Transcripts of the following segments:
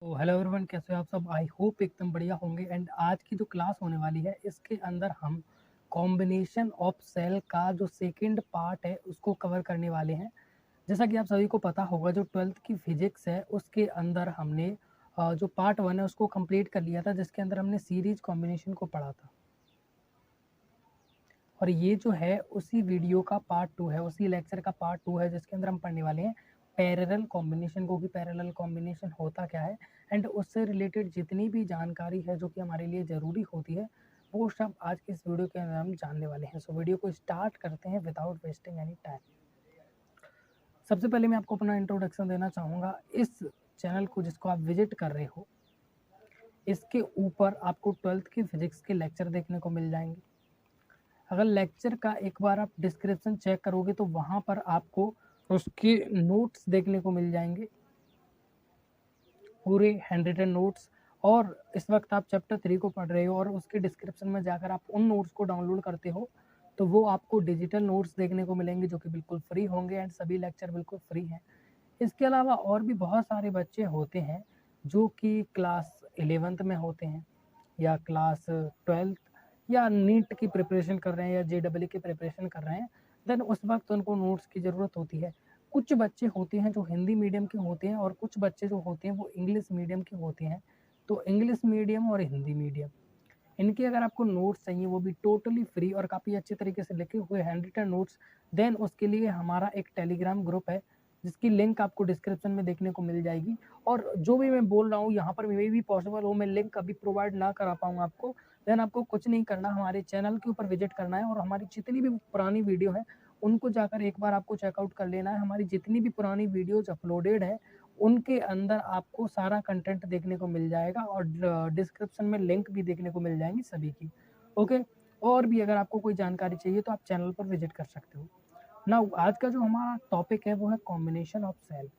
तो hello everyone, कैसे हो आप सब। आई होप एकदम बढ़िया होंगे। एंड आज की जो क्लास होने वाली है इसके अंदर हम कॉम्बिनेशन ऑफ सेल का जो सेकंड पार्ट है उसको कवर करने वाले हैं। जैसा कि आप सभी को पता होगा, जो 12th की फिजिक्स है उसके अंदर हमने जो पार्ट 1 है उसको कंप्लीट कर लिया था, जिसके अंदर हमने सीरीज कॉम्बिनेशन को पढ़ा था। और ये जो है उसी वीडियो का पार्ट 2 है, उसी लेक्चर का पार्ट 2 है, जिसके अंदर हम पढ़ने वाले हैं पैरेलल कॉम्बिनेशन को, कि पैरेलल कॉम्बिनेशन होता क्या है। एंड उससे रिलेटेड जितनी भी जानकारी है जो कि हमारे लिए ज़रूरी होती है, वो सब आज के इस वीडियो के अंदर हम जानने वाले हैं। सो वीडियो को स्टार्ट करते हैं विदाउट वेस्टिंग एनी टाइम। सबसे पहले मैं आपको अपना इंट्रोडक्शन देना चाहूँगा। इस चैनल को जिसको आप विजिट कर रहे हो, इसके ऊपर आपको 12th की फिजिक्स के लेक्चर देखने को मिल जाएंगे। अगर लेक्चर का एक बार आप डिस्क्रिप्शन चेक करोगे तो वहाँ पर आपको उसके नोट्स देखने को मिल जाएंगे, पूरे हैंड रिटन नोट्स। और इस वक्त आप चैप्टर 3 को पढ़ रहे हो और उसके डिस्क्रिप्शन में जाकर आप उन नोट्स को डाउनलोड करते हो तो वो आपको डिजिटल नोट्स देखने को मिलेंगे, जो कि बिल्कुल फ्री होंगे। एंड सभी लेक्चर बिल्कुल फ्री हैं। इसके अलावा और भी बहुत सारे बच्चे होते हैं जो कि क्लास 11th में होते हैं, या क्लास 12th, या नीट की प्रिपरेशन कर रहे हैं, या JEE की प्रिपरेशन कर रहे हैं। देन उस वक्त उनको नोट्स की ज़रूरत होती है। कुछ बच्चे होते हैं जो हिंदी मीडियम के होते हैं, और कुछ बच्चे जो होते हैं वो इंग्लिश मीडियम के होते हैं। तो इंग्लिश मीडियम और हिंदी मीडियम, इनके अगर आपको नोट्स चाहिए वो भी टोटली फ्री और काफ़ी अच्छे तरीके से लिखे हुए हैंड रिटन नोट्स, देन उसके लिए हमारा एक टेलीग्राम ग्रुप है जिसकी लिंक आपको डिस्क्रिप्शन में देखने को मिल जाएगी। और जो भी मैं बोल रहा हूँ यहाँ पर मे भी पॉसिबल हो मैं लिंक अभी प्रोवाइड ना करा पाऊँ आपको, देन आपको कुछ नहीं करना, हमारे चैनल के ऊपर विजिट करना है और हमारी जितनी भी पुरानी वीडियो है उनको जाकर एक बार आपको चेकआउट कर लेना है। हमारी जितनी भी पुरानी वीडियोज अपलोडेड है उनके अंदर आपको सारा कंटेंट देखने को मिल जाएगा, और डिस्क्रिप्शन में लिंक भी देखने को मिल जाएंगी सभी की। ओके। और भी अगर आपको कोई जानकारी चाहिए तो आप चैनल पर विजिट कर सकते हो। ना आज का जो हमारा टॉपिक है वो है कॉम्बिनेशन ऑफ सेल।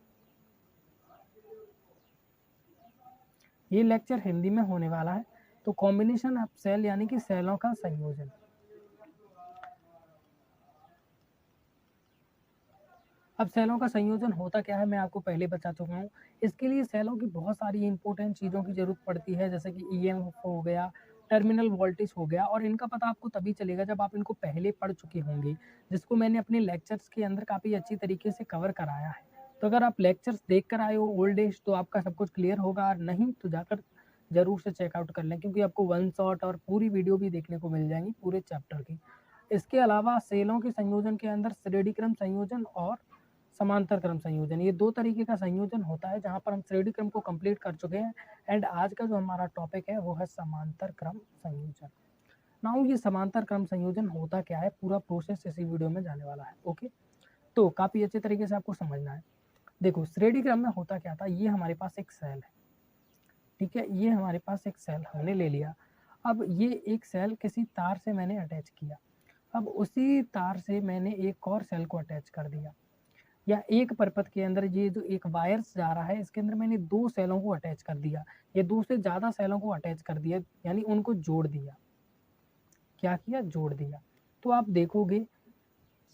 ये लेक्चर हिंदी में होने वाला है। तो कॉम्बिनेशन ऑफ सेल यानी कि सेलों का संयोजन। अब सेलों का संयोजन होता क्या है मैं आपको पहले बता चुका हूँ। इसके लिए सेलों की बहुत सारी इंपॉर्टेंट चीज़ों की ज़रूरत पड़ती है, जैसे कि EMF हो गया, टर्मिनल वोल्टेज हो गया। और इनका पता आपको तभी चलेगा जब आप इनको पहले पढ़ चुके होंगे, जिसको मैंने अपने लेक्चर्स के अंदर काफ़ी अच्छी तरीके से कवर कराया है। तो अगर आप लेक्चर्स देख कर आए हो ओल्ड एज तो आपका सब कुछ क्लियर होगा, और नहीं तो जाकर ज़रूर से चेकआउट कर लें, क्योंकि आपको वन शॉट और पूरी वीडियो भी देखने को मिल जाएंगी पूरे चैप्टर की। इसके अलावा सेलों के संयोजन के अंदर श्रेणी क्रम संयोजन और समांतर क्रम संयोजन, ये दो तरीके का संयोजन होता है, जहाँ पर हम श्रेणी क्रम को कंप्लीट कर चुके हैं। एंड आज का जो हमारा टॉपिक है वो है समांतर क्रम संयोजन। नाउ ये समांतर क्रम संयोजन होता क्या है, पूरा प्रोसेस इसी वीडियो में जाने वाला है। ओके। तो काफ़ी अच्छे तरीके से आपको समझना है। देखो, श्रेणी क्रम में होता क्या था, ये हमारे पास एक सेल है, ठीक है। ये हमारे पास एक सेल हमने ले लिया। अब ये एक सेल किसी तार से मैंने अटैच किया। अब उसी तार से मैंने एक और सेल को अटैच कर दिया, या एक परपथ के अंदर ये जो एक वायर्स जा रहा है इसके अंदर मैंने दो सेलों को अटैच कर दिया, या दो से ज़्यादा सेलों को अटैच कर दिया, यानी उनको जोड़ दिया। क्या किया? जोड़ दिया। तो आप देखोगे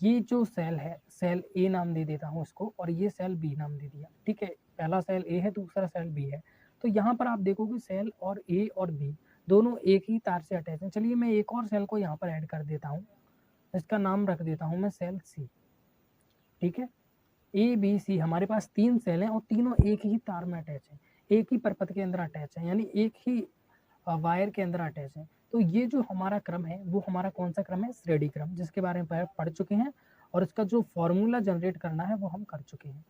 ये जो सेल है, सेल ए नाम दे देता हूँ इसको, और ये सेल बी नाम दे दिया, ठीक है। पहला सेल ए है, दूसरा सेल बी है। तो यहाँ पर आप देखोगे सेल और ए और बी दोनों एक ही तार से अटैच हैं। चलिए मैं एक और सेल को यहाँ पर ऐड कर देता हूँ, इसका नाम रख देता हूँ मैं सेल सी, ठीक है। ABC हमारे पास तीन सेल हैं और तीनों एक ही तार में अटैच हैं, एक ही परपथ के अंदर अटैच है, यानी एक ही वायर के अंदर अटैच है। तो ये जो हमारा क्रम है वो हमारा कौन सा क्रम है? श्रेणी क्रम, जिसके बारे में पढ़ चुके हैं, और इसका जो फॉर्मूला जनरेट करना है वो हम कर चुके हैं।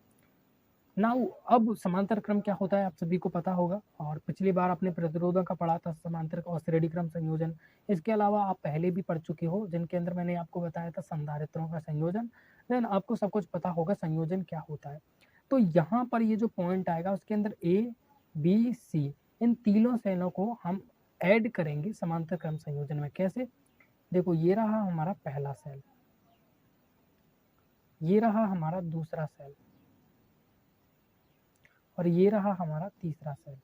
नाउ अब समांतर क्रम क्या होता है आप सभी को पता होगा, और पिछली बार आपने प्रतिरोधों का पढ़ा था, समांतर और श्रेणी क्रम संयोजन। इसके अलावा आप पहले भी पढ़ चुके हो, जिनके अंदर मैंने आपको बताया था संधारित्रों का संयोजन। देन आपको सब कुछ पता होगा संयोजन क्या होता है। तो यहाँ पर ये जो पॉइंट आएगा उसके अंदर ABC, इन तीनों सेलों को हम ऐड करेंगे समांतर क्रम संयोजन में। कैसे? देखो, ये रहा हमारा पहला सेल, ये रहा हमारा दूसरा सेल, और ये रहा हमारा तीसरा सेल।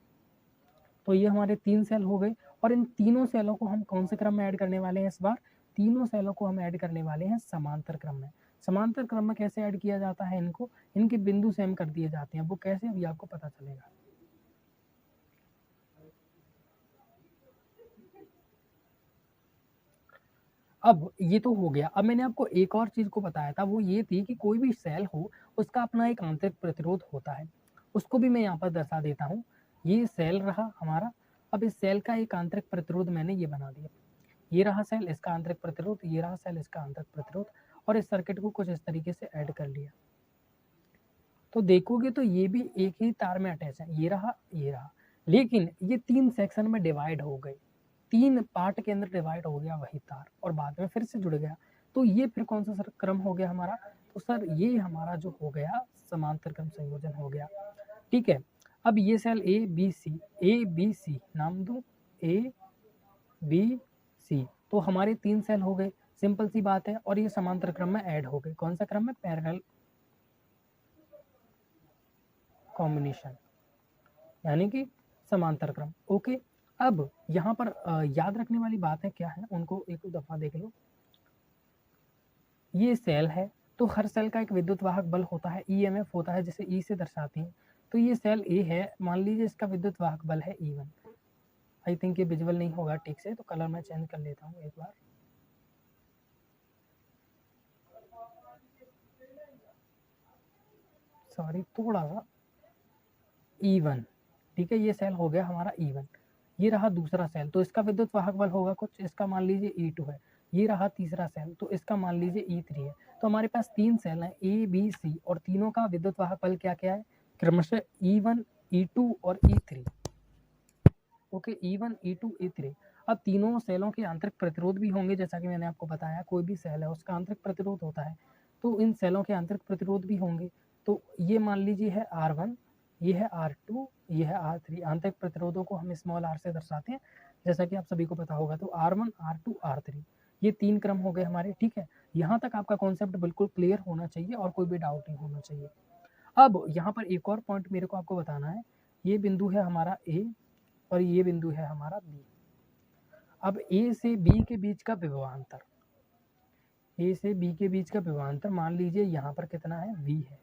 तो ये हमारे तीन सेल हो गए, और इन तीनों सेलों को हम कौन से क्रम में ऐड करने वाले हैं इस बार? तीनों सेलों को हम ऐड करने वाले हैं समांतर क्रम में। समांतर क्रम में कैसे ऐड किया जाता है इनको? इनके बिंदु सेम कर दिए जाते हैं। वो कैसे, अभी आपको पता चलेगा। अब ये तो हो गया। अब मैंने आपको एक और चीज़ को बताया था, वो ये थी कि कोई भी सेल हो, उसका अपना एक आंतरिक प्रतिरोध होता है। उसको भी मैं यहाँ पर दर्शा देता हूँ। ये सेल रहा हमारा, अब इस सेल का एक आंतरिक प्रतिरोध मैंने ये बना दिया। ये रहा सेल, इसका आंतरिक प्रतिरोध, ये रहा सेल, इसका आंतरिक प्रतिरोध, और इस सर्किट को कुछ इस तरीके से ऐड कर लिया। तो देखोगे तो ये भी एक ही तार में अटैच है, ये रहा, ये रहा। लेकिन ये 3 सेक्शन में डिवाइड हो गए, 3 पार्ट के अंदर डिवाइड हो गया वही तार, और बाद में फिर से जुड़ गया। तो ये फिर कौन सा सर क्रम हो गया हमारा? तो सर ये हमारा जो हो गया समांतर क्रम संयोजन हो गया। ठीक है, अब ये सेल ए बी सी नाम दूं, ए बी सी, तो हमारे 3 सेल हो गए, सिंपल सी बात है। और ये समांतर क्रम में ऐड हो गए, कौन सा क्रम में? पैरेलल कॉम्बिनेशन, यानी कि समांतर क्रम। ओके, अब यहाँ पर याद रखने वाली बातें क्या है, उनको एक दफा देख लो। ये सेल है, तो हर सेल का एक विद्युत वाहक बल होता है, ईएमएफ होता है, जिसे ई से दर्शाते हैं। तो ये सेल ए है, मान लीजिए इसका विद्युत वाहक बल है E1। आई थिंक ये विजुअल नहीं होगा ठीक से, तो कलर मैं चेंज कर लेता हूँ एक बार। सॉरी, थोड़ा सा E1। ठीक है, ये सेल हो गया हमारा E1। ये रहा दूसरा सेल, तो इसका विद्युत वाहक बल होगा कुछ, इसका मान लीजिए E2 है। ये रहा तीसरा सेल, तो इसका मान लीजिए E3 है। तो हमारे पास 3 सेल हैं, ए बी सी, और तीनों का विद्युत वाहक बल क्या क्या है? क्रमशः E1, E2 और E3। Okay, E1, E2, E3। अब तीनों सेलों के आंतरिक प्रतिरोध भी होंगे, जैसा कि मैंने आपको बताया, कोई भी सेल है उसका आंतरिक प्रतिरोध होता है, तो इन सेलों के आंतरिक प्रतिरोध भी होंगे। तो ये मान लीजिए है R1, ये है R2, ये है R3। आंतरिक प्रतिरोधों को हम स्मॉल r से दर्शाते हैं, जैसा कि आप सभी को पता होगा। तो R1, R2, R3, ये 3 क्रम हो गए हमारे। ठीक है, यहाँ तक आपका कॉन्सेप्ट बिल्कुल क्लियर होना चाहिए और कोई भी डाउट नहीं होना चाहिए। अब यहाँ पर एक और पॉइंट मेरे को आपको बताना है। ये बिंदु है हमारा ए, और ये बिंदु है हमारा बी। अब ए से बी के बीच का विभवांतर, ए से बी के बीच का विभवांतर मान लीजिए यहाँ पर कितना है? V है।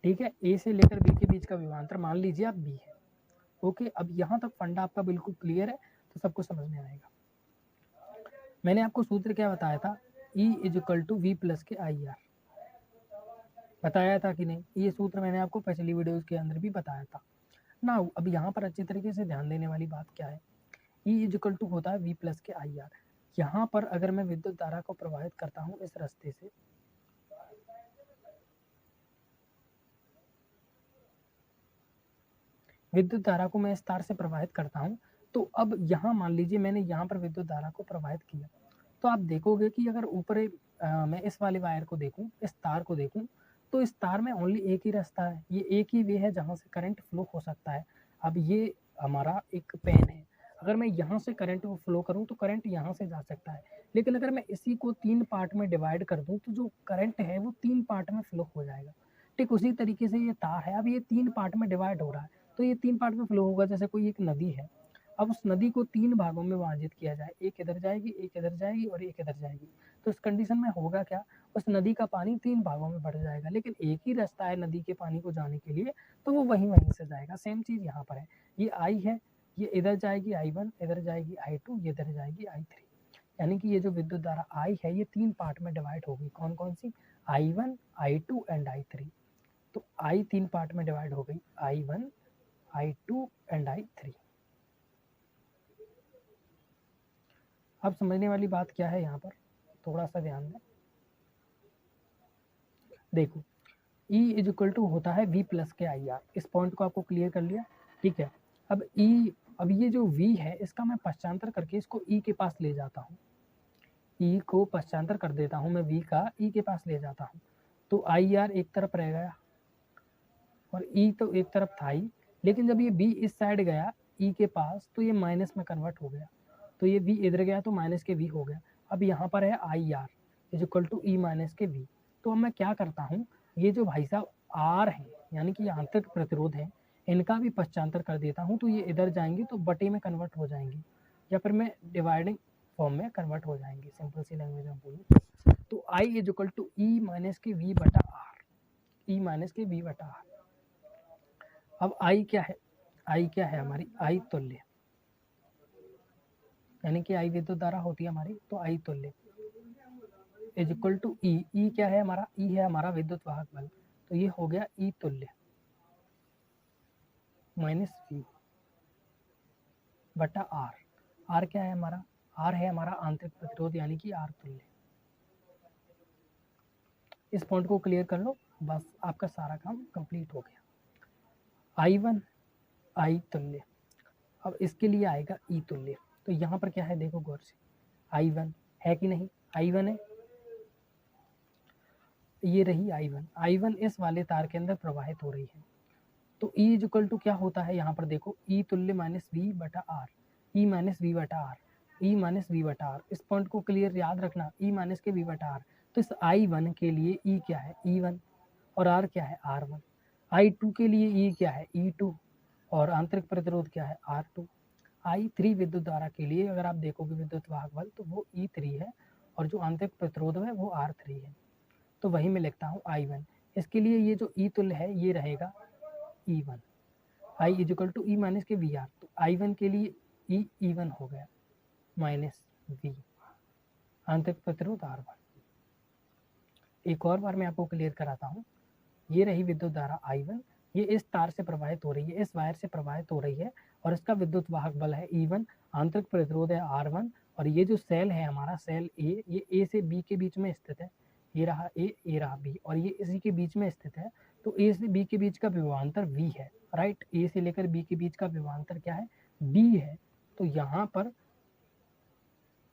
ठीक है, ए से लेकर बी के बीच का विभवांतर मान लीजिए आप B है। ओके, अब यहाँ तक फंडा आपका बिल्कुल क्लियर है, तो सबको समझ में आएगा। मैंने आपको सूत्र क्या बताया था? E = V + के IR, बताया था कि नहीं? ये सूत्र मैंने आपको पिछली वीडियोस के अंदर भी बताया था ना। अब यहाँ पर अच्छी तरीके से ध्यान देने वाली बात क्या है? E = होता है V + के IR। यहाँ पर अगर मैं विद्युत धारा को प्रवाहित करता हूँ इस रास्ते से, विद्युत धारा को मैं इस तार से प्रवाहित करता हूँ, तो अब यहाँ मान लीजिए मैंने यहाँ पर विद्युत धारा को प्रवाहित किया, तो आप देखोगे कि अगर ऊपर मैं इस वाले वायर को देखूँ, इस तार को देखूँ, तो इस तार में ओनली एक ही रास्ता है, ये एक ही वे है जहाँ से करंट फ्लो हो सकता है। अब ये हमारा एक पेन है, अगर मैं यहाँ से करंट को फ्लो करूँ तो करंट यहाँ से जा सकता है, लेकिन अगर मैं इसी को 3 पार्ट में डिवाइड कर दूँ तो जो करंट है वो 3 पार्ट में फ्लो हो जाएगा। ठीक उसी तरीके से ये तार है, अब ये 3 पार्ट में डिवाइड हो रहा है, तो ये 3 पार्ट में फ्लो होगा। जैसे कोई एक नदी है, अब उस नदी को 3 भागों में विभाजित किया जाए, एक इधर जाएगी, एक इधर जाएगी और एक इधर जाएगी, तो इस कंडीशन में होगा क्या? उस नदी का पानी 3 भागों में बढ़ जाएगा, लेकिन एक ही रास्ता है नदी के पानी को जाने के लिए, तो वो वहीं से जाएगा। सेम चीज़ यहाँ पर है, ये I है, ये इधर जाएगी I1, इधर जाएगी I2, ये इधर जाएगी I3। यानी कि ये जो विद्युत धारा I है ये 3 पार्ट में डिवाइड होगी। कौन कौन सी? I1, I2 and I3। तो I 3 पार्ट में डिवाइड हो गई, I1, I2 एंड I3। अब समझने वाली बात क्या है यहाँ पर, थोड़ा सा ध्यान दें। देखो, E = होता है V + के IR। इस पॉइंट को आपको क्लियर कर लिया। ठीक है, अब अब ये जो V है इसका मैं पश्चांतर करके इसको E के पास ले जाता हूँ, E को पश्चांतर कर देता हूँ मैं, V का E के पास ले जाता हूँ, तो IR एक तरफ रह गया और E तो एक तरफ था ही, लेकिन जब ये B इस साइड गया E के पास, तो ये माइनस में कन्वर्ट हो गया, तो ये V इधर गया तो माइनस के V हो गया। अब यहाँ पर है IR = E- के V। तो अब मैं क्या करता हूँ, ये जो भाई साहब R है, यानी कि आंतरिक प्रतिरोध है, इनका भी पश्चांतर कर देता हूँ, तो ये इधर जाएंगे तो बटे में कन्वर्ट हो जाएंगे, या फिर मैं डिवाइडिंग फॉर्म में कन्वर्ट हो जाएंगे। सिंपल सी लैंग्वेज में बोलूँ तो I = E- के V बटा R, E- के V बटा R। अब I क्या है? I क्या है हमारी? I तुल्य। यानी कि आई विद्युत धारा होती है हमारी, तो आई तुल्य इज इक्वल टू ई। ई क्या है हमारा, ई है हमारा विद्युत वाहक बल, तो ये हो गया ई तुल्य माइनस वी बटा आर। आर क्या है हमारा, आर है हमारा आंतरिक प्रतिरोध यानी कि आर तुल्य। इस पॉइंट को क्लियर कर लो, बस आपका सारा काम कंप्लीट हो गया। आई वन आई तुल्य, अब इसके लिए आएगा ई तुल्य। तो यहाँ पर क्या है देखो गौर से, आई वन है कि नहीं, आई वन है, ये रही आई वन। आई वन इस वाले तार के अंदर प्रवाहित हो रही है, तो E इज इक्वल टू क्या होता है यहाँ पर देखो, ई तुल्य माइनस वी बटा आर, ई माइनस वी बटा आर, ई माइनस वी बटा आर। इस पॉइंट को क्लियर याद रखना, ई माइनस के वी बटा आर। तो इस आई वन के लिए ई क्या है, ई वन, और आर क्या है, आर वन। आई टू के लिए ई क्या है, ई टू, और आंतरिक प्रतिरोध क्या है, आर टू। आई थ्री विद्युत धारा के लिए अगर आप देखोगे विद्युत वाहक बल, तो वो ई थ्री है, और जो आंतरिक प्रतिरोध है वो आर थ्री है। तो वही मैं लिखता हूँ आई वन। इसके लिए ये जो ई तुल्य है ये रहेगा E one, I is equal to E minus के वी आर। तो आई वन के लिए ई वन हो गया माइनस वी, आंतरिक प्रतिरोध आर वन। एक और बार मैं आपको क्लियर कराता हूँ, ये रही विद्युत धारा आई वन, ये इस तार से प्रवाहित हो रही है, इस वायर से प्रवाहित हो रही है, और इसका विद्युत वाहक बल है ई वन, आंतरिक प्रतिरोध है आर वन, और ये जो सेल है हमारा सेल ए, ये ए से बी के बीच में स्थित है, ये रहा ए, ये रहा बी, और ये इसी के बीच में स्थित है। तो ए से बी के बीच का विभवांतर वी है, राइट, ए से लेकर बी के बीच का विभवांतर क्या है, बी है। तो यहाँ पर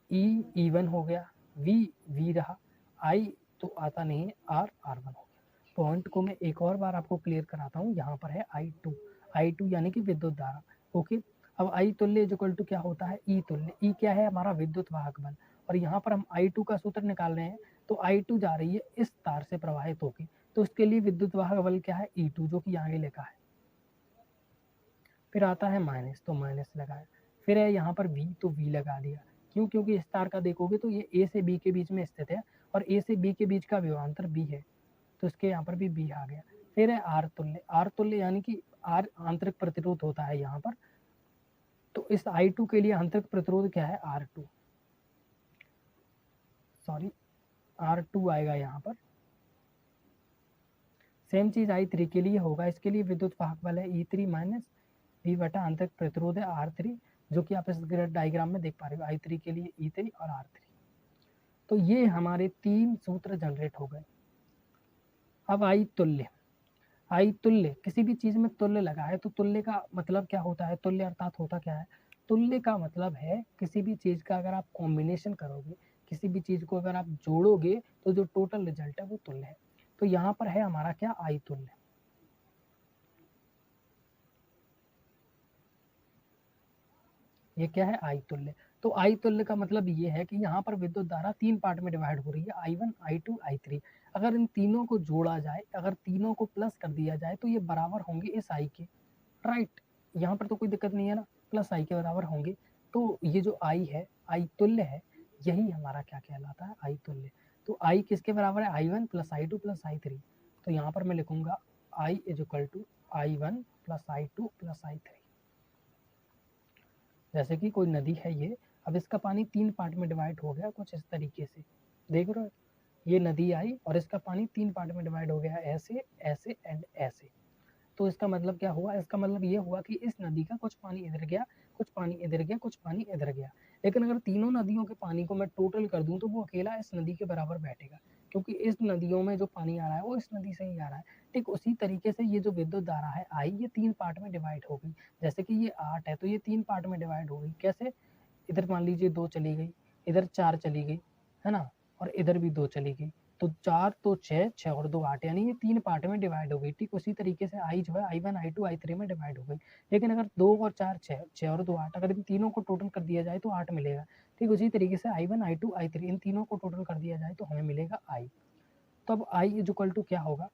ई वन हो गया, वी रहा, आई तो आता नहीं है, आर वन हो गया। पॉइंट को मैं एक और बार आपको क्लियर कराता हूँ, यहाँ पर है आई टू यानी कि विद्युत धारा। ओके, अब आई तुल्य इक्वल टू क्या होता है, ई तुल्य। ई क्या है हमारा विद्युत वाहक बल, और यहाँ पर हम आई टू का सूत्र निकाल रहे हैं, तो आई टू जा रही है इस तार से प्रवाहित होकर, तो इसके लिए विद्युत वाहक बल क्या है, ई टू, जो कि आगे लिखा है। फिर आता है माइनस, तो माइनस लगाया, फिर है यहाँ पर वी, तो वी लगा दिया। क्यों, क्योंकि इस तार का देखोगे तो ये ए से बी के बीच में स्थित है, और ए से बी के बीच का विभवांतर बी है, तो इसके यहाँ पर भी बी आ गया। फिर है आर तुल्य, आर तुल्य यानी कि आर आंतरिक प्रतिरोध होता है यहाँ पर, तो इस आई टू के लिए आंतरिक प्रतिरोध क्या है, R two, sorry R two आएगा यहाँ पर। सेम चीज आई थ्री के लिए होगा, इसके लिए विद्युत वाहक बल है ई थ्री माइनस वी बटा आंतरिक प्रतिरोध है आर थ्री, जो कि आप इस ग्रिड डायग्राम में देख पा रहे हो, आई थ्री के लिए ई थ्री और आर थ्री। तो ये हमारे तीन सूत्र जनरेट हो गए। अब आई तुल्य, आई तुल्य, किसी भी चीज में तुल्य लगा है, तो तुल्य का मतलब क्या होता है, तुल्य अर्थात होता क्या है, तुल्य का मतलब है किसी भी चीज का अगर आप कॉम्बिनेशन करोगे, किसी भी चीज को अगर आप जोड़ोगे, तो जो टोटल रिजल्ट है वो तुल्य है। तो यहाँ पर है हमारा क्या, आई तुल्य। ये क्या है, आई तुल्य। तो आई तुल्य का मतलब ये है कि यहाँ पर विद्युत धारा तीन पार्ट में डिवाइड हो रही है, I one, I two, I three. अगर इन तीनों को जोड़ा जाए, अगर तीनों को प्लस कर दिया जाए, तो ये बराबर होंगे इस आई के, राइट। यहाँ पर तो कोई दिक्कत नहीं है ना, प्लस आई के बराबर होंगे। तो ये जो आई है, आई तुल्य है, यही हमारा क्या कहलाता है, आई तुल्य। तो आई किसके बराबर है, I one plus I two plus I three. तो यहाँ पर मैं लिखूंगा I is equal to I one plus I two plus I three. जैसे कि कोई नदी है ये, अब इसका पानी तीन पार्ट में डिवाइड हो गया कुछ इस तरीके से, देख रहे हो, ये नदी आई और इसका पानी तीन पार्ट में डिवाइड हो गया, ऐसे ऐसे एंड ऐसे। तो इसका मतलब क्या हुआ, इसका मतलब ये हुआ कि इस नदी का कुछ पानी इधर गया, कुछ पानी इधर गया, कुछ पानी इधर गया। लेकिन अगर तीनों नदियों के पानी को मैं टोटल कर दूं, तो वो अकेला इस नदी के बराबर बैठेगा, क्योंकि इस नदियों में जो पानी आ रहा है वो इस नदी से ही आ रहा है। ठीक उसी तरीके से ये जो विद्युत धारा है आई, ये तीन पार्ट में डिवाइड हो गई। जैसे कि ये 8 है, तो ये तीन पार्ट में डिवाइड हो गई, कैसे, इधर मान लीजिए 2 चली गई, इधर 4 चली गई, है ना, और इधर भी 2 चली गई, तो 4 तो 6, 6 और 2 8, यानी ये तीन पार्ट में डिवाइड हो गई। ठीक उसी तरीके से आई जो है I one, I two, I three में डिवाइड हो गई। लेकिन अगर 2 और 4 6, 6 और 2 8, अगर इन तीनों को टोटल कर दिया जाए तो 8 मिलेगा। ठीक उसी तरीके से I one, I two, I three, इन तीनों को टोटल कर दिया जाए तो हमें मिलेगा आई। तो अब आई इज इक्वल टू क्या होगा,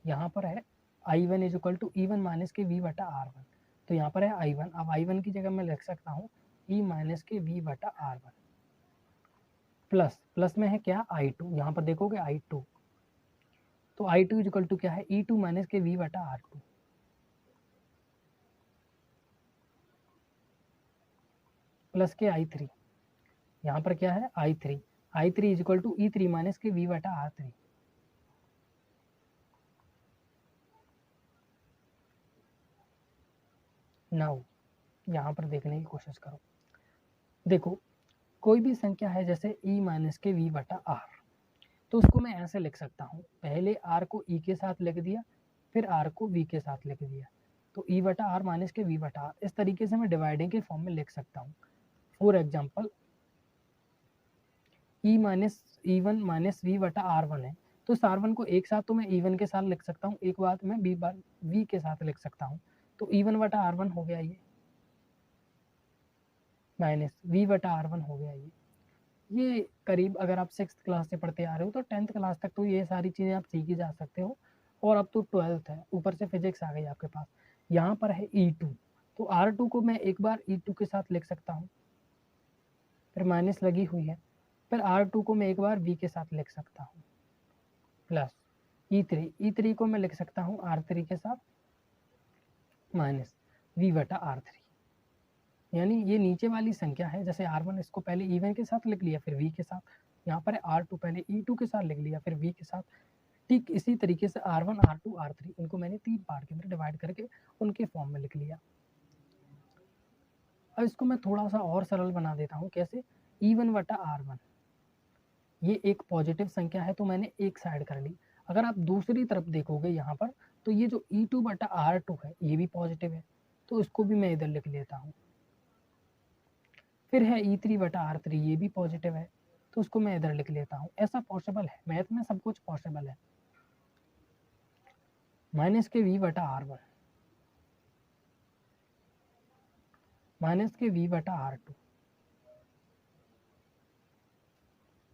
यहाँ पर है I one is equal to E one minus के वी बटा आर वन। तो यहाँ पर है आई वन, अब आई वन की जगह मैं लिख सकता हूँ ई माइनस के वी बटा आर वन, प्लस प्लस में है क्या, आई टू, यहाँ पर देखोगे आई टू, तो आई टू इक्वल टू क्या है, ई टू माइनस के वी बटा आर टू, प्लस के आई थ्री। यहाँ पर क्या है I3 is equal to E3 minus के V बटा R3। नाउ यहाँ पर देखने की कोशिश करो, देखो कोई भी संख्या है जैसे E माइनस के V बटा R, तो उसको मैं ऐसे लिख सकता हूँ, पहले R को E के साथ लिख दिया, फिर R को V के साथ लिख दिया, तो E बटा R माइनस के V बटा R, इस तरीके से मैं डिवाइडिंग के फॉर्म में लिख सकता हूँ। For example E1 minus V बटा R1 है, तो इस R1 को एक साथ तो मैं E1 के साथ लिख सकता हूँ, एक बात मैं V के साथ लिख सकता हूँ, तो E1 बटा R1 हो गया ये, माइनस V बटा R1 हो गया ये करीब अगर आप 6th क्लास से पढ़ते आ रहे हो तो 10th क्लास तक तो ये सारी चीज़ें आप सीख ही जा सकते हो, और अब तो 12th है, ऊपर से फिजिक्स आ गई आपके पास। यहाँ पर है E2, तो R2 को मैं एक बार E2 के साथ लिख सकता हूँ, फिर माइनस लगी हुई है, फिर R2 को मैं एक बार V के साथ लिख सकता हूँ, प्लस E3 को मैं लिख सकता हूँ R3 के साथ, माइनस V बटा R3। यानी ये नीचे वाली संख्या है, जैसे R1 इसको पहले E1 के साथ लिख लिया फिर V के साथ, यहाँ पर R2 पहले E2 के साथ लिख लिया फिर V के साथ, ठीक इसी तरीके से R1 R2 R3 इनको मैंने 3 पार्ट के अंदर डिवाइड करके उनके फॉर्म में लिख लिया। अब इसको मैं थोड़ा सा और सरल बना देता हूँ, कैसे, E1 बटा R1, ये एक पॉजिटिव संख्या है तो मैंने एक साइड कर ली, अगर आप दूसरी तरफ देखोगे यहाँ पर तो ये जो E2 बटा R2 है ये भी पॉजिटिव है, तो इसको भी मैं इधर लिख लेता हूँ। फिर है E3 बटा R3, ये भी पॉजिटिव है, तो उसको मैं इधर लिख लेता हूँ। ऐसा पॉसिबल है, मैथ में सब कुछ पॉसिबल है। माइनस के V बटा R1 माइनस के V बटा R2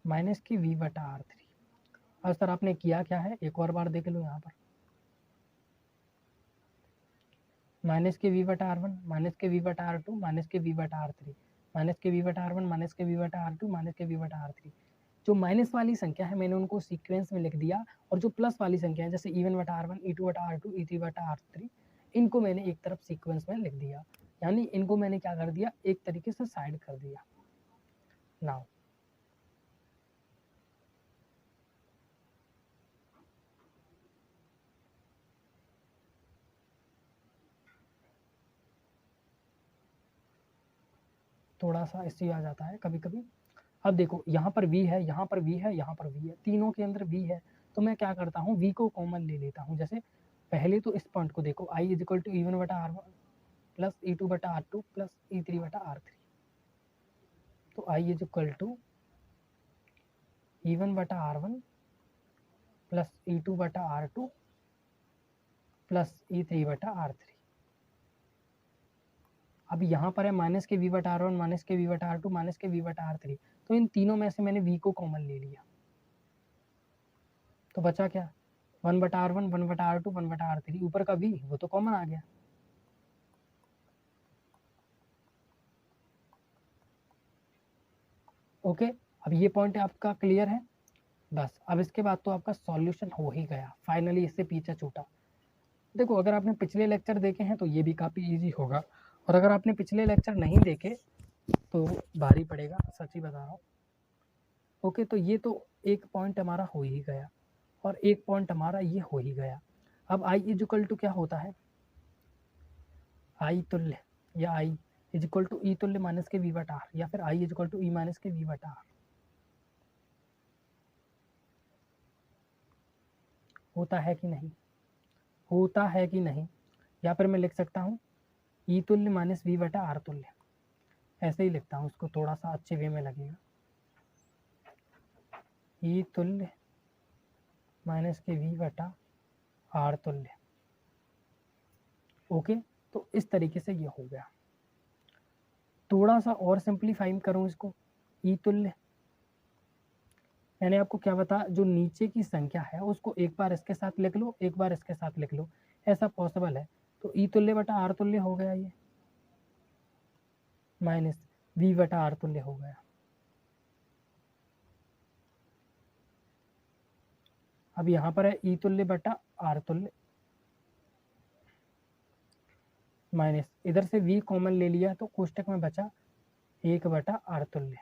माइनस के V बटा R3। अब सर आपने किया क्या है, एक और बार देख लो यहाँ पर, माइनस के V बटा R1 माइनस के V बटा R2 माइनस के V बटा R3 माइनस के V बटा R1 माइनस के V बटा R2 माइनस के V बटा R3। जो माइनस वाली संख्या है मैंने उनको सीक्वेंस में लिख दिया, और जो प्लस वाली संख्या है जैसे E1 बटा R1 E2 बटा R2 E3 बटा R3 इनको मैंने एक तरफ सीक्वेंस में लिख दिया, यानी इनको मैंने क्या कर दिया, एक तरीके से साइड कर दिया। नाउ थोड़ा सा इश्यू आ जाता है कभी कभी। अब देखो यहाँ पर V है, यहाँ पर V है, यहाँ पर V है, तीनों के अंदर V है, तो मैं क्या करता हूँ, V को कॉमन ले लेता हूँ। जैसे पहले तो इस पॉइंट को देखो, I is equal to E1 बटा R1 प्लस E2 बटा R2 प्लस E3 बटा R3, तो I is equal to E1 बटा R1 प्लस E2 बटा R2 प्लस E3 बटा R3। अब यहाँ पर है माइनस के V बटा R1 माइनस के V बटा R2 माइनस के V बटा R3, तो इन तीनों में से मैंने V को कॉमन ले लिया, तो बचा क्या, 1 बटा R1 1 बटा R2 1 बटा R3, ऊपर का V वो तो कॉमन आ गया। ओके, अब ये पॉइंट आपका क्लियर है। बस अब इसके बाद तो आपका सॉल्यूशन हो ही गया, फाइनली इससे पीछे छूटा। देखो अगर आपने पिछले लेक्चर देखे हैं तो ये भी काफ़ी इजी होगा, और अगर आपने पिछले लेक्चर नहीं देखे तो भारी पड़ेगा, सच ही बता रहा हूँ। ओके, तो ये तो एक पॉइंट हमारा हो ही गया, और एक पॉइंट हमारा ये हो ही गया। अब आई इज इक्वल टू क्या होता है, आई तुल्य, या I is equal to E तुल्य माइनस के वी बटा आर, या फिर I is equal to E minus के वी बटा आर, होता है कि नहीं, होता है कि नहीं। या फिर मैं लिख सकता हूँ ई तुल्य माइनस वी बटा आर तुल्य, ऐसे ही लिखता हूँ, उसको थोड़ा सा अच्छे वे में लगेगा, ई तुल्य माइनस के वी बटा आर तुल्य। ओके, तो इस तरीके से ये हो गया। थोड़ा सा और सिंप्लीफाई करूँ इसको, ई तुल्य, मैंने आपको क्या बताया, जो नीचे की संख्या है उसको एक बार इसके साथ लिख लो, एक बार इसके साथ लिख लो, ऐसा पॉसिबल है। तो ई तुल्य बटा आर तुल्य हो गया ये, माइनस वी बटा आर तुल्य हो गया। अब यहाँ पर है ई तुल्य बटा आर तुल्य, माइनस इधर से v कॉमन ले लिया तो कोष्टक में बचा 1 बटा आर तुल्य।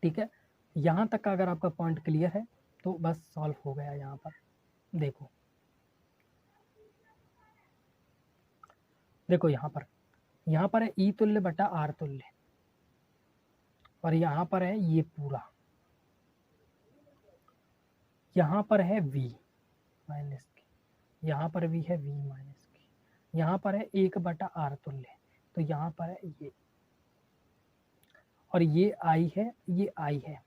ठीक है, यहाँ तक का अगर आपका पॉइंट क्लियर है तो बस सॉल्व हो गया। यहाँ पर देखो, देखो यहाँ पर है ई तुल्य बटा आर तुल्य, और यहाँ पर है ये पूरा, यहाँ पर है v माइनस के, यहाँ पर भी है v माइनस के, यहाँ पर है 1/r तुल्य, तो यहाँ पर है ये, और ये i है, ये i है,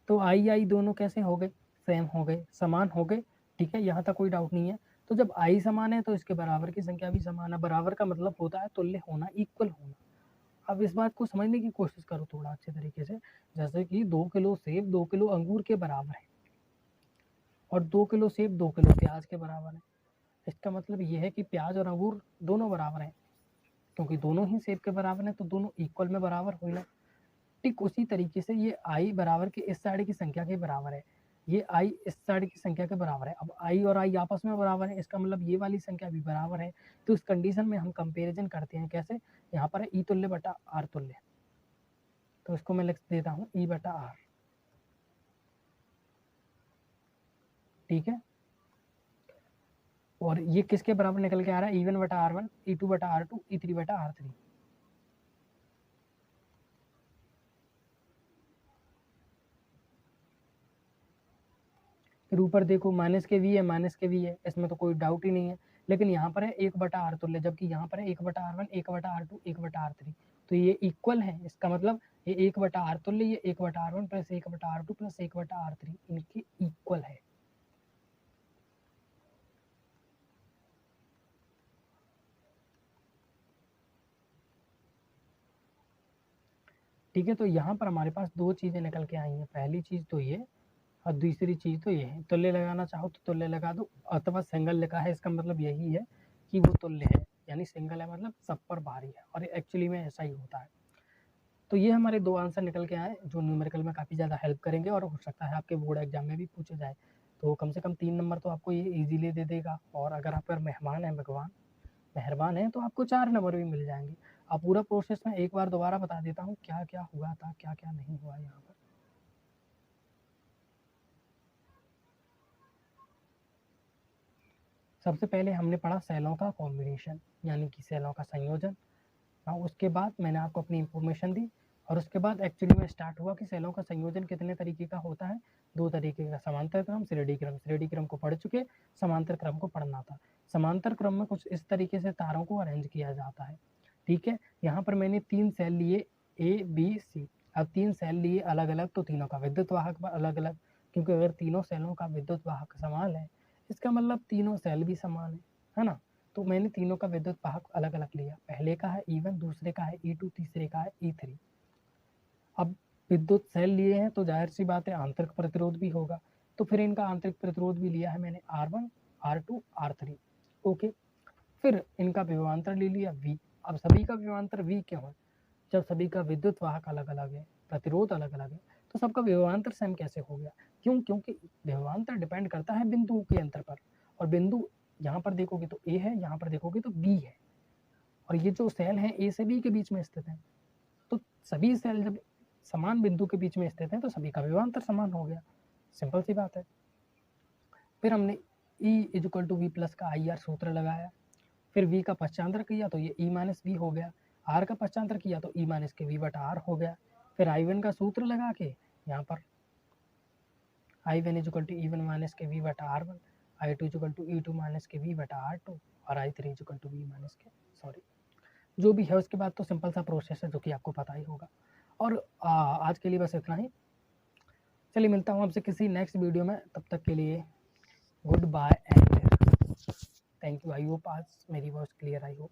तो i दोनों कैसे हो गए, सेम हो गए, समान हो गए। ठीक है, यहाँ तक कोई डाउट नहीं है। तो जब i समान है तो इसके बराबर की संख्या भी समान है। बराबर का मतलब होता है तुल्य होना, इक्वल होना। अब इस बात को समझने की कोशिश करो थोड़ा अच्छे तरीके से, जैसे कि 2 किलो सेब 2 किलो अंगूर के बराबर है, और 2 किलो सेब 2 किलो प्याज के बराबर है। इसका मतलब ये है कि प्याज और अंगूर दोनों बराबर हैं, क्योंकि दोनों ही सेब के बराबर हैं, तो दोनों इक्वल में बराबर हुई ना। ठीक उसी तरीके से ये i बराबर के इस साइड की संख्या के बराबर है, ये i इस साइड की संख्या के बराबर है। अब i और i आपस में बराबर है, इसका मतलब ये वाली संख्या भी बराबर है। तो इस कंडीशन में हम कंपैरिजन करते हैं कैसे, यहाँ पर है ई तुल्य बटा आर तुल्य, तो इसको मैं लिख देता हूँ ई बटा आर। ठीक है, और ये किसके बराबर निकल के आ रहा है, E1 बटा R1, E2 बटा R2, E3 बटा R3। फिर ऊपर देखो माइनस के v है, माइनस के v है, इसमें तो कोई डाउट ही नहीं है। लेकिन यहाँ पर है 1/r तुल्य, जबकि यहाँ पर है 1/r1, 1/r2, 1/r3, तो ये इक्वल है। इसका मतलब ये 1/r तुल्य, ये 1/r1 plus 1/r2 plus 1/r3 इनके इक्वल है। ठीक है, तो यहाँ पर हमारे पास दो चीज़ें निकल के आई हैं। पहली चीज़ तो ये, और दूसरी चीज़ तो ये है। तुल्य लगाना चाहो तो तुल्य लगा दो, अथवा सिंगल लिखा है, इसका मतलब यही है कि वो तुल्य है, यानी सिंगल है मतलब सब पर भारी है, और एक्चुअली में ऐसा ही होता है। तो ये हमारे दो आंसर निकल के आए, जो न्यूमेरिकल में काफ़ी ज़्यादा हेल्प करेंगे, और हो सकता है आपके बोर्ड एग्जाम में भी पूछे जाए। तो कम से कम 3 नंबर तो आपको ये ईजिली दे देगा, और अगर आप पर मेहमान है, भगवान मेहरबान है, तो आपको 4 नंबर भी मिल जाएंगे। अब पूरा प्रोसेस मैं एक बार दोबारा बता देता हूँ, क्या क्या हुआ था, क्या क्या नहीं हुआ यहाँ पर। सबसे पहले हमने पढ़ा सेलों का कॉम्बिनेशन, यानी कि सेलों का संयोजन। और उसके बाद मैंने आपको अपनी इंफॉर्मेशन दी, और उसके बाद एक्चुअली में स्टार्ट हुआ कि सेलों का संयोजन कितने तरीके का होता है। 2 तरीके का, समांतर क्रम, श्रेणी क्रम। श्रेणी क्रम को पढ़ चुके, समांतर क्रम को पढ़ना था। समांतर क्रम में कुछ इस तरीके से तारों को अरेंज किया जाता है। ठीक है, यहाँ पर मैंने 3 सेल लिए, ए बी सी। अब 3 सेल लिए अलग अलग, तो तीनों का विद्युत वाहक अलग अलग, क्योंकि अगर तीनों सेलों का विद्युत वाहक समान है, इसका मतलब तीनों सेल भी समान है ना। तो मैंने तीनों का विद्युत वाहक अलग अलग लिया। पहले का है E1, दूसरे का है E2, तीसरे का है E3। अब विद्युत सेल लिए हैं तो जाहिर सी बात है आंतरिक प्रतिरोध भी होगा, तो फिर इनका आंतरिक प्रतिरोध भी लिया है मैंने R1, R2, R3। ओके, फिर इनका विभवांतर ले लिया V। अब सभी का विभवांतर V क्यों है, जब सभी का विद्युत वाहक अलग अलग है, प्रतिरोध अलग अलग है, तो सबका विभवांतर सेम कैसे हो गया। क्यों, क्योंकि विभवांतर डिपेंड करता है बिंदुओं के अंतर पर, और बिंदु यहाँ पर देखोगे तो A है, यहाँ पर देखोगे तो B है, और ये जो सेल है A से B के बीच में स्थित है। तो सभी सेल जब समान बिंदु के बीच में स्थित हैं तो सभी का विभवांतर समान हो गया, सिंपल सी बात है। फिर हमने E = V प्लस का IR सूत्र लगाया, फिर V का पश्चांतर किया तो ये E माइनस V हो गया, R का पश्चांतर किया तो E माइनस के V बटा R हो गया। फिर I1 का सूत्र लगा के यहाँ पर I1 = E1 माइनस के V बटा R1, I2 = E2 माइनस के V बटा R2, और I3 = V माइनस के, सॉरी जो भी है उसके बाद तो सिंपल सा प्रोसेस है जो कि आपको पता ही होगा। और आज के लिए बस इतना ही। चलिए मिलता हूँ आपसे किसी नेक्स्ट वीडियो में, तब तक के लिए good bye and thank you. I hope आज मेरी वॉइस क्लियर आई हो।